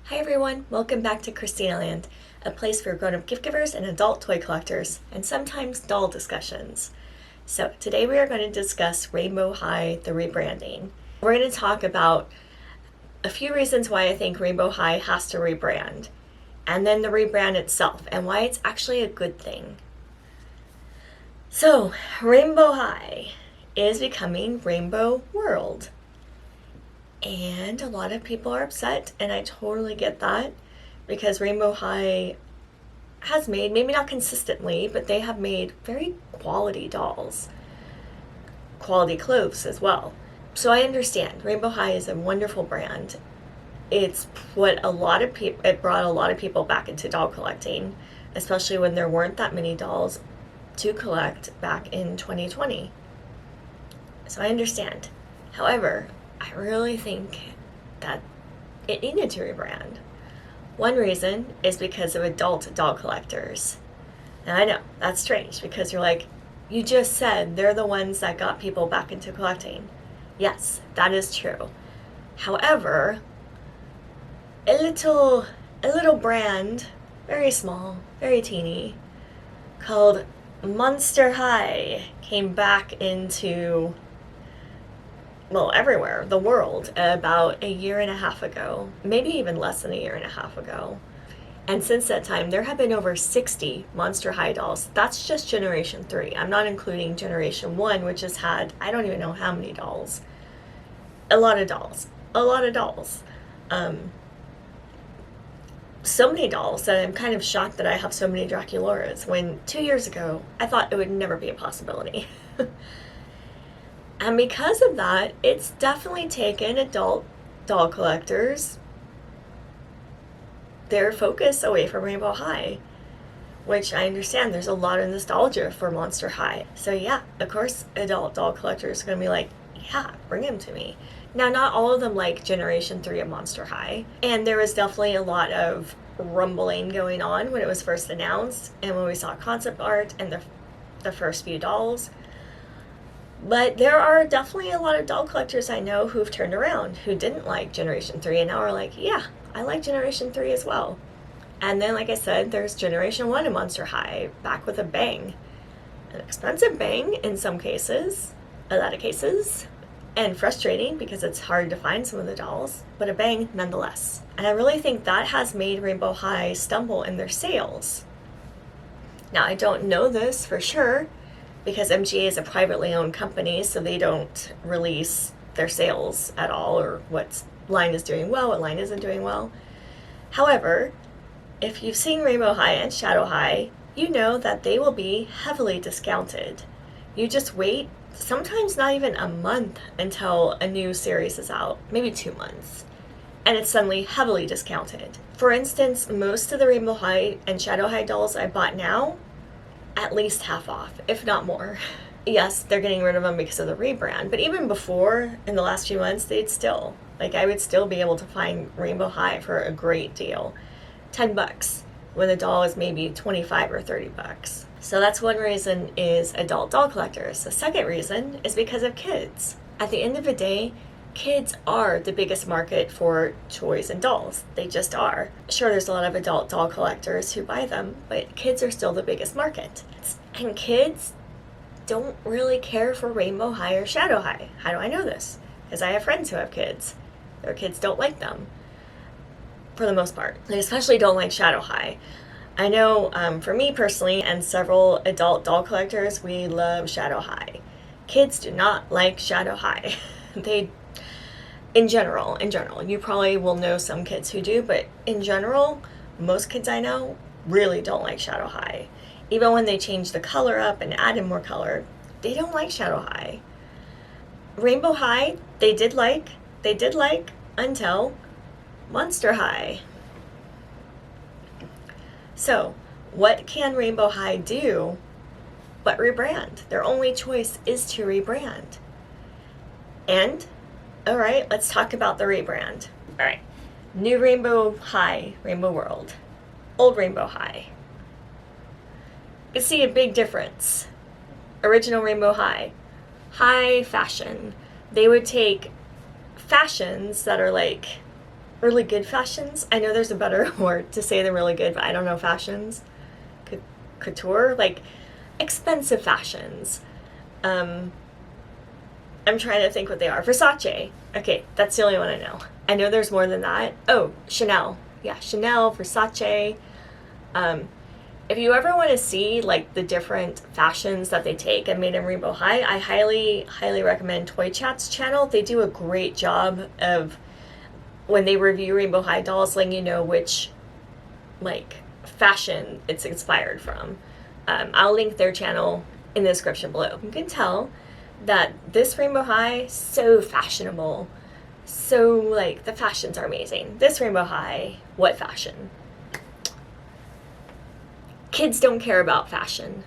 Hi everyone, welcome back to Christina Land, a place for grown-up gift givers and adult toy collectors, and sometimes doll discussions. So today we are going to discuss Rainbow High, the rebranding. We're going to talk about a few reasons why I think Rainbow High has to rebrand, and then the rebrand itself, and why it's actually a good thing. So, Rainbow High is becoming Rainbow World. And a lot of people are upset, and I totally get that, because Rainbow High has made, maybe not consistently, but they have made very quality dolls. Quality clothes as well. So I understand. Rainbow High is a wonderful brand. It's what it brought a lot of people back into doll collecting, especially when there weren't that many dolls to collect back in 2020. So I understand. However, I really think that it needed to rebrand. One reason is because of adult doll collectors. And I know, that's strange, because you're like, you just said they're the ones that got people back into collecting. Yes, that is true. However, a little brand, very small, very teeny, called Monster High came back into, well, everywhere, the world, about a year and a half ago, maybe even less than a year and a half ago. And since that time, there have been over 60 Monster High dolls. That's just Generation 3. I'm not including Generation 1, which has had, I don't even know how many dolls. A lot of dolls. A lot of dolls. So many dolls that I'm kind of shocked that I have so many Draculoras, when 2 years ago, I thought it would never be a possibility. And because of that, it's definitely taken adult doll collectors their focus away from Rainbow High, which I understand there's a lot of nostalgia for Monster High. So yeah, of course adult doll collectors are going to be like, yeah, bring him to me. Now, not all of them like Generation 3 of Monster High, and there was definitely a lot of rumbling going on when it was first announced and when we saw concept art and the first few dolls. But there are definitely a lot of doll collectors I know who've turned around, who didn't like Generation 3, and now are like, yeah, I like Generation 3 as well. And then, like I said, there's Generation 1 of Monster High, back with a bang. An expensive bang in some cases, a lot of cases, and frustrating because it's hard to find some of the dolls, but a bang nonetheless. And I really think that has made Rainbow High stumble in their sales. Now, I don't know this for sure, because MGA is a privately owned company, so they don't release their sales at all, or what line is doing well, what line isn't doing well. However, if you've seen Rainbow High and Shadow High, you know that they will be heavily discounted. You just wait, sometimes not even a month until a new series is out, maybe 2 months, and it's suddenly heavily discounted. For instance, most of the Rainbow High and Shadow High dolls I bought now, at least half off, if not more. Yes, they're getting rid of them because of the rebrand, but even before, in the last few months, I would still be able to find Rainbow High for a great deal. $10, when the doll is maybe 25 or 30 bucks. So that's one reason, is adult doll collectors. The second reason is because of kids. At the end of the day, kids are the biggest market for toys and dolls. They just are. Sure, there's a lot of adult doll collectors who buy them, but kids are still the biggest market. And kids don't really care for Rainbow High or Shadow High. How do I know this? Because I have friends who have kids. Their kids don't like them, for the most part. They especially don't like Shadow High. I know, for me personally, and several adult doll collectors, we love Shadow High. Kids do not like Shadow High. In general, you probably will know some kids who do, but in general, most kids I know really don't like Shadow High. Even when they change the color up and add in more color, they don't like Shadow High. Rainbow High, they did like until Monster High. So, what can Rainbow High do but rebrand? Their only choice is to rebrand. And alright, let's talk about the rebrand. Alright, new Rainbow High, Rainbow World. Old Rainbow High. You can see a big difference. Original Rainbow High. High fashion. They would take fashions that are like really good fashions. I know there's a better word to say than really good, but I don't know fashions. Couture, like expensive fashions. Um, I'm trying to think what they are. Versace. Okay, that's the only one I know. I know there's more than that. Oh, Chanel. Yeah, Chanel, Versace. Um, if you ever want to see like the different fashions that they take and made in Rainbow High, I highly recommend Toy Chat's channel. They do a great job of, when they review Rainbow High dolls, letting you know which like fashion it's inspired from. I'll link their channel in the description below. You can tell that this Rainbow High, so fashionable. So like the fashions are amazing. This Rainbow High, what fashion? Kids don't care about fashion.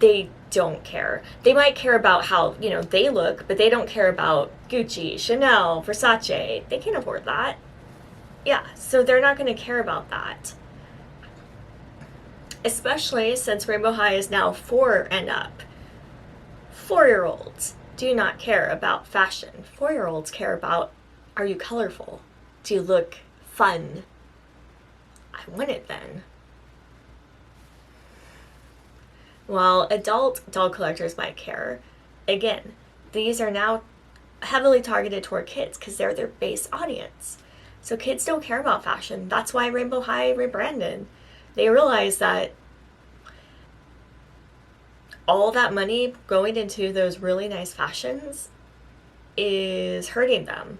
They don't care. They might care about how, you know, they look, but they don't care about Gucci, Chanel, Versace. They can't afford that. Yeah, so they're not going to care about that. Especially since Rainbow High is now 4 and up. 4-year-olds do not care about fashion. 4-year-olds care about, are you colorful? Do you look fun? I want it then. While adult doll collectors might care, again, these are now heavily targeted toward kids because they're their base audience. So kids don't care about fashion. That's why Rainbow High rebranded. They realized that all that money going into those really nice fashions is hurting them.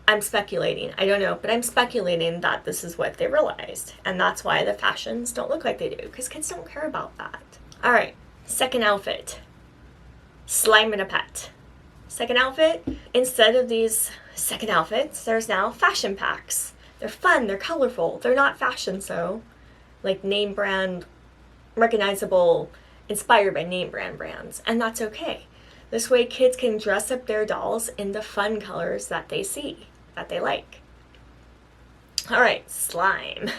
I'm speculating. I don't know, but I'm speculating that this is what they realized. And that's why the fashions don't look like they do, because kids don't care about that. All right, second outfit. Slime and a pet. Second outfit, instead of these second outfits, there's now fashion packs. They're fun, they're colorful, they're not fashion, so like name brand, recognizable, inspired by name brand brands, and that's okay. This way kids can dress up their dolls in the fun colors that they see, that they like. All right, slime.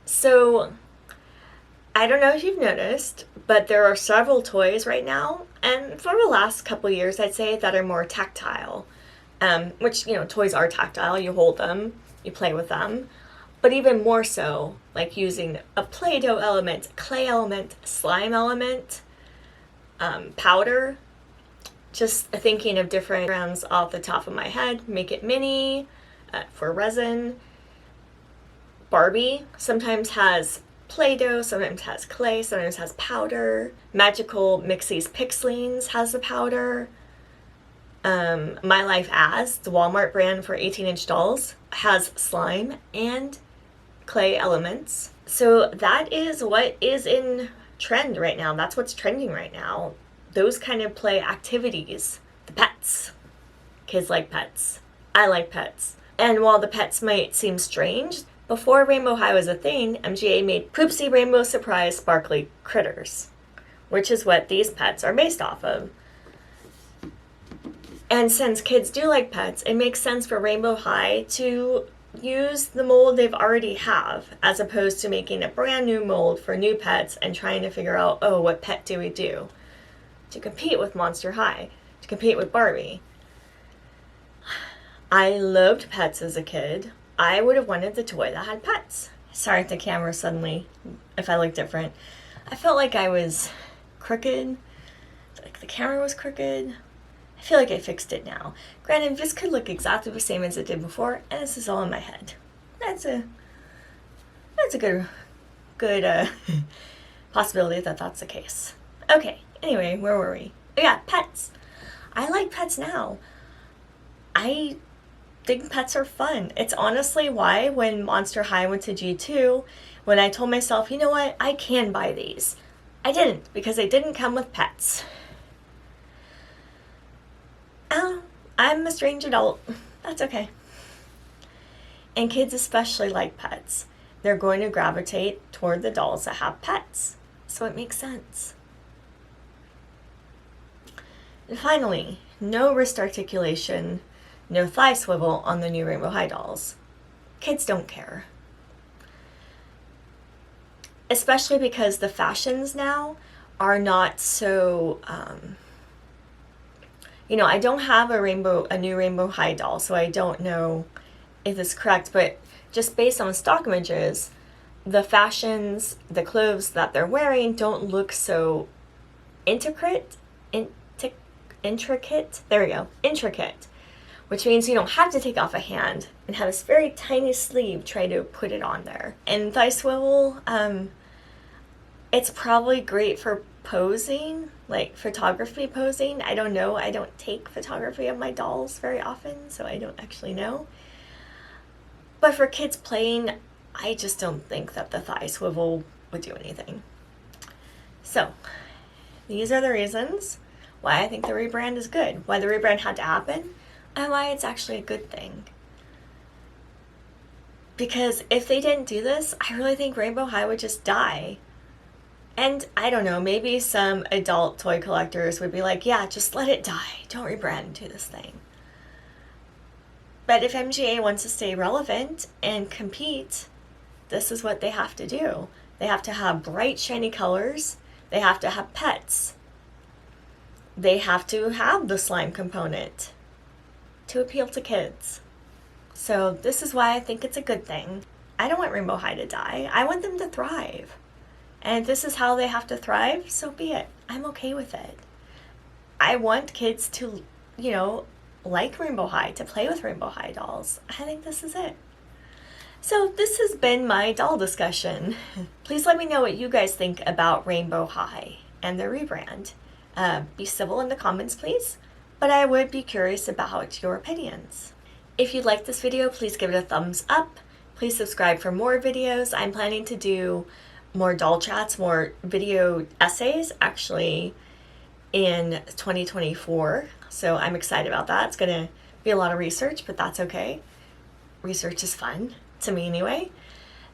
So, I don't know if you've noticed, but there are several toys right now, and for the last couple years, I'd say, that are more tactile. Which, you know, toys are tactile. You hold them, you play with them. But even more so, like using a Play-Doh element, clay element, slime element, powder. Just thinking of different brands off the top of my head. Make It Mini for resin. Barbie sometimes has Play-Doh, sometimes has clay, sometimes has powder. Magical Mixie's Pixelines has the powder. My Life As, the Walmart brand for 18-inch dolls, has slime and clay elements. So that is what is in trend right now. That's what's trending right now. Those kind of play activities. The pets. Kids like pets. I like pets. And while the pets might seem strange, before Rainbow High was a thing, MGA made Poopsie Rainbow Surprise Sparkly Critters, which is what these pets are based off of. And since kids do like pets, it makes sense for Rainbow High to use the mold they've already have, as opposed to making a brand new mold for new pets and trying to figure out, oh, what pet do we do? To compete with Monster High, to compete with Barbie. I loved pets as a kid. I would have wanted the toy that had pets. Sorry if the camera suddenly, if I look different. I felt like I was crooked, like the camera was crooked. I feel like I fixed it now. Granted, this could look exactly the same as it did before, and this is all in my head. That's a good possibility that that's the case. Okay, anyway, where were we? Oh yeah, pets. I like pets now. I think pets are fun. It's honestly why when Monster High went to G2, when I told myself, you know what, I can buy these. I didn't, because they didn't come with pets. Oh, I'm a strange adult. That's okay. And kids especially like pets. They're going to gravitate toward the dolls that have pets. So it makes sense. And finally, no wrist articulation, no thigh swivel on the new Rainbow High dolls. Kids don't care. Especially because the fashions now are not so You know, I don't have a new Rainbow High doll, so I don't know if it's correct, but just based on stock images, the fashions, the clothes that they're wearing don't look so intricate. Intricate. There we go. Intricate. Which means you don't have to take off a hand and have this very tiny sleeve try to put it on there. And thigh swivel, it's probably great for posing, like photography posing. I don't know. I don't take photography of my dolls very often, so I don't actually know. But for kids playing, I just don't think that the thigh swivel would do anything. So, these are the reasons why I think the rebrand is good, why the rebrand had to happen, and why it's actually a good thing. Because if they didn't do this, I really think Rainbow High would just die. And I don't know, maybe some adult toy collectors would be like, yeah, just let it die. Don't rebrand into this thing. But if MGA wants to stay relevant and compete, this is what they have to do. They have to have bright, shiny colors. They have to have pets. They have to have the slime component to appeal to kids. So this is why I think it's a good thing. I don't want Rainbow High to die. I want them to thrive. And if this is how they have to thrive, so be it. I'm okay with it. I want kids to, you know, like Rainbow High, to play with Rainbow High dolls. I think this is it. So this has been my doll discussion. Please let me know what you guys think about Rainbow High and their rebrand. Be civil in the comments, please, but I would be curious about your opinions. If you liked this video, please give it a thumbs up. Please subscribe for more videos. I'm planning to do more doll chats, more video essays, actually, in 2024. So I'm excited about that. It's going to be a lot of research, but that's okay. Research is fun, to me anyway.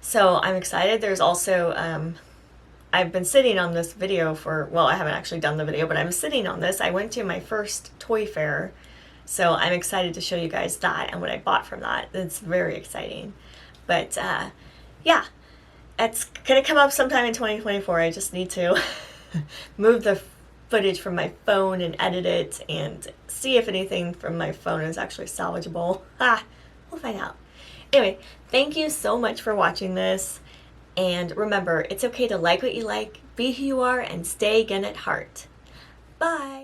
So I'm excited. There's also, I've been sitting on this video for, well, I haven't actually done the video, but I'm sitting on this. I went to my first toy fair, so I'm excited to show you guys that and what I bought from that. It's very exciting. But yeah, it's going to come up sometime in 2024. I just need to move the footage from my phone and edit it and see if anything from my phone is actually salvageable. We'll find out. Anyway, thank you so much for watching this. And remember, it's okay to like what you like, be who you are, and stay again at heart. Bye!